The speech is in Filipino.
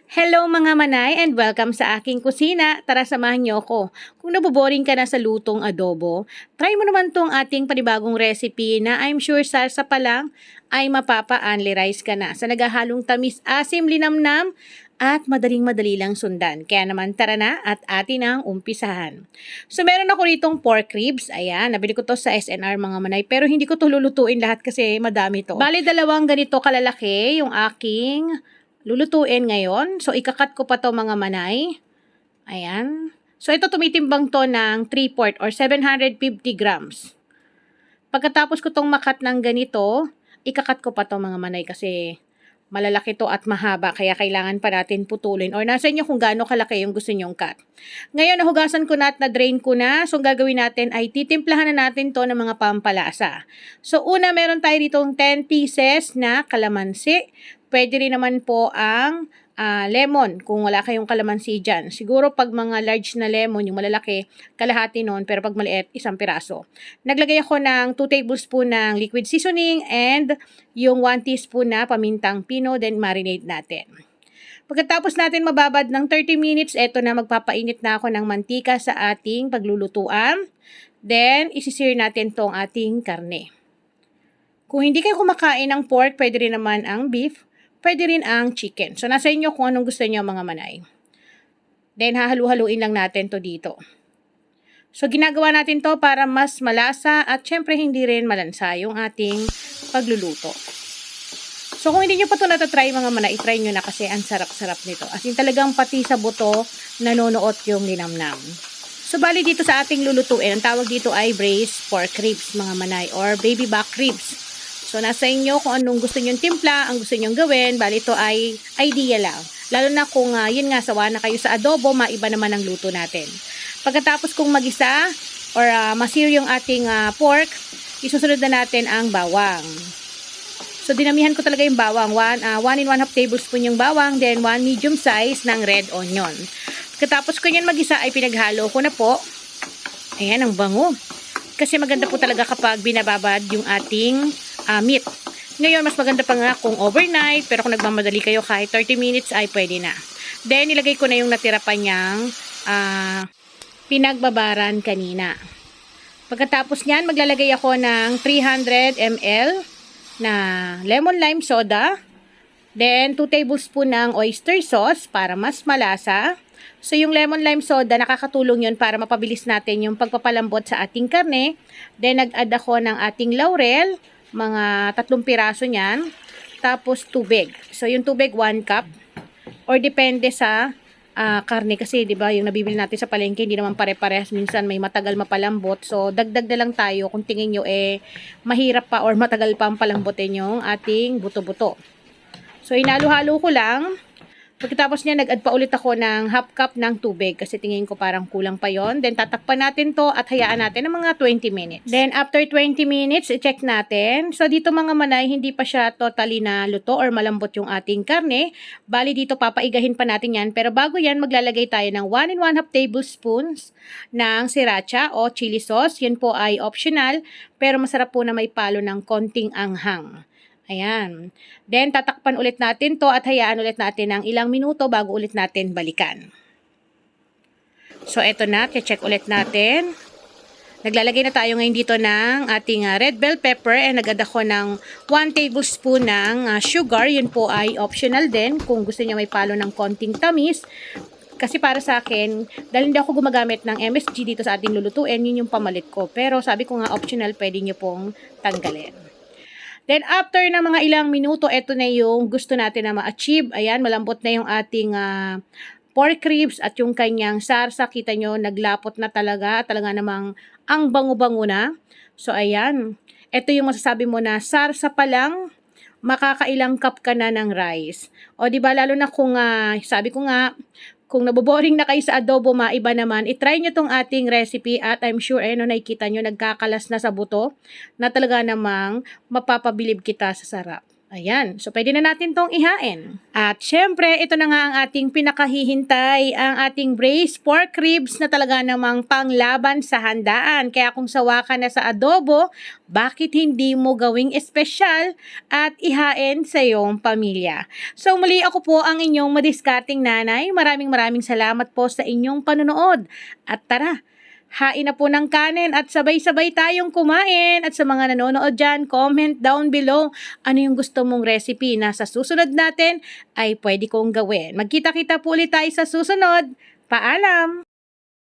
Hello mga manay and welcome sa aking kusina. Tara samahan niyo ako. Kung naboboring ka na sa lutong adobo, try mo naman tong ating panibagong recipe na I'm sure sarsa pa lang ay mapapa-only rice ka na sa nagahalong tamis, asim, linamnam at madaling-madali lang sundan. Kaya naman tara na at atin ang umpisahan. So meron ako ditong pork ribs. Ayan, nabili ko to sa SNR mga manay pero hindi ko to lulutuin lahat kasi madami to. Bali dalawang ganito kalalaki yung aking lulutuin ngayon. So, ikakat ko pa to mga manay. Ayan. So, ito tumitimbang to ng 3/4 or 750 grams. Pagkatapos ko tong makat ng ganito, ikakat ko pa to mga manay kasi malalaki to at mahaba kaya kailangan pa natin putulin or nasa inyo kung gaano kalaki yung gusto nyong cut. Ngayon, nahugasan ko na at na-drain ko na. So, ang gagawin natin ay titimplahan na natin to ng mga pampalasa. So, una meron tayo ditong 10 pieces na kalamansi. Pwede rin naman po ang lemon kung wala kayong kalamansi dyan. Siguro pag mga large na lemon, yung malalaki, kalahati nun, pero pag maliit, isang piraso. Naglagay ako ng 2 tablespoon ng liquid seasoning and yung 1 teaspoon na pamintang pino, then marinate natin. Pagkatapos natin mababad ng 30 minutes, eto na magpapainit na ako ng mantika sa ating paglulutuan. Then, isisir natin tong ating karne. Kung hindi kayo kumakain ng pork, pwede rin naman ang beef. Pwede rin ang chicken. So, nasa inyo kung anong gusto niyo mga manay. Then, hahalu-haluin lang natin to dito. So, ginagawa natin to para mas malasa at syempre hindi rin malansa yung ating pagluluto. So, kung hindi nyo pa to natatry mga manay, itry nyo na kasi ang sarap-sarap nito. As in talagang pati sa buto, nanonoot yung linamnam. So, bali dito sa ating lulutuin, ang tawag dito ay braised pork ribs mga manay or baby back ribs. So, nasa inyo kung anong gusto nyong timpla, ang gusto nyong gawin. Bali, ito ay idea lang. Lalo na kung, yun nga, sawa na kayo sa adobo, maiba naman ang luto natin. Pagkatapos kung magisa, or masir yung ating pork, isusunod na natin ang bawang. So, dinamihan ko talaga yung bawang. 1 1/2 tablespoon yung bawang, then 1 medium size ng red onion. Pagkatapos ko yan magisa, ay pinaghalo ko na po. Ayan, ang bango. Kasi maganda po talaga kapag binababad yung ating meat. Ngayon, mas maganda pa nga kung overnight, pero kung nagmamadali kayo kahit 30 minutes ay pwede na. Then, nilagay ko na yung natira pa niyang pinagbabaran kanina. Pagkatapos niyan, maglalagay ako ng 300 ml na lemon lime soda. Then, 2 tablespoon ng oyster sauce para mas malasa. So, yung lemon lime soda, nakakatulong yun para mapabilis natin yung pagpapalambot sa ating karne. Then, nag-add ako ng ating laurel, mga 3 piraso niyan. Tapos, tubig. So, yung tubig, 1 cup. Or depende sa karne kasi, di ba, yung nabibili natin sa palengke, hindi naman pare-parehas. Minsan, may matagal mapalambot. So, dagdag na lang tayo kung tingin nyo, mahirap pa or matagal pa ang palambotin yung ating buto-buto. So, inalo-halo ko lang. Pagkatapos niya, nag-add pa ulit ako ng half cup ng tubig kasi tingin ko parang kulang pa yon. Then, tatakpan natin to at hayaan natin ng mga 20 minutes. Then, after 20 minutes, i-check natin. So, dito mga manay, hindi pa siya totally na luto or malambot yung ating karne. Bali, dito papaigahin pa natin yan. Pero bago yan, maglalagay tayo ng 1 1/2 tablespoons ng sriracha o chili sauce. Yun po ay optional, pero masarap po na may palo ng konting anghang. Ayan. Then, tatakpan ulit natin to at hayaan ulit natin ng ilang minuto bago ulit natin balikan. So, eto na. Check ulit natin. Naglalagay na tayo ngayon dito ng ating red bell pepper and nag-add ako ng 1 tablespoon ng sugar. Yun po ay optional din kung gusto niyo may palo ng konting tamis. Kasi para sa akin, dahil hindi ako gumagamit ng MSG dito sa ating lulutuin, yun yung pamalit ko. Pero sabi ko nga optional, pwede nyo pong tanggalin. Then, after na mga ilang minuto, ito na yung gusto natin na ma-achieve. Ayan, malambot na yung ating pork ribs at yung kanyang sarsa. Kita nyo, naglapot na talaga. Talaga namang ang bango-bango na. So, ayan. Ito yung masasabi mo na sarsa pa lang, makakailang cup ka na ng rice. O, diba, lalo na kung, sabi ko nga, kung naboboring na kayo sa adobo, maiba naman, itry nyo tong ating recipe at I'm sure, nakikita nyo, nagkakalas na sa buto na talaga namang mapapabilib kita sa sarap. Ayan, so pwede na natin tong ihain. At syempre, ito na nga ang ating pinakahihintay, ang ating braised pork ribs na talaga namang panglaban sa handaan. Kaya kung sawa ka na sa adobo, bakit hindi mo gawing espesyal at ihain sa iyong pamilya? So muli, ako po ang inyong madiskarting nanay. Maraming salamat po sa inyong panonood. At tara, hain na po ng kanin at sabay-sabay tayong kumain. At sa mga nanonood dyan, comment down below ano yung gusto mong recipe na sa susunod natin ay pwede kong gawin. Magkita-kita po ulit tayo sa susunod. Paalam!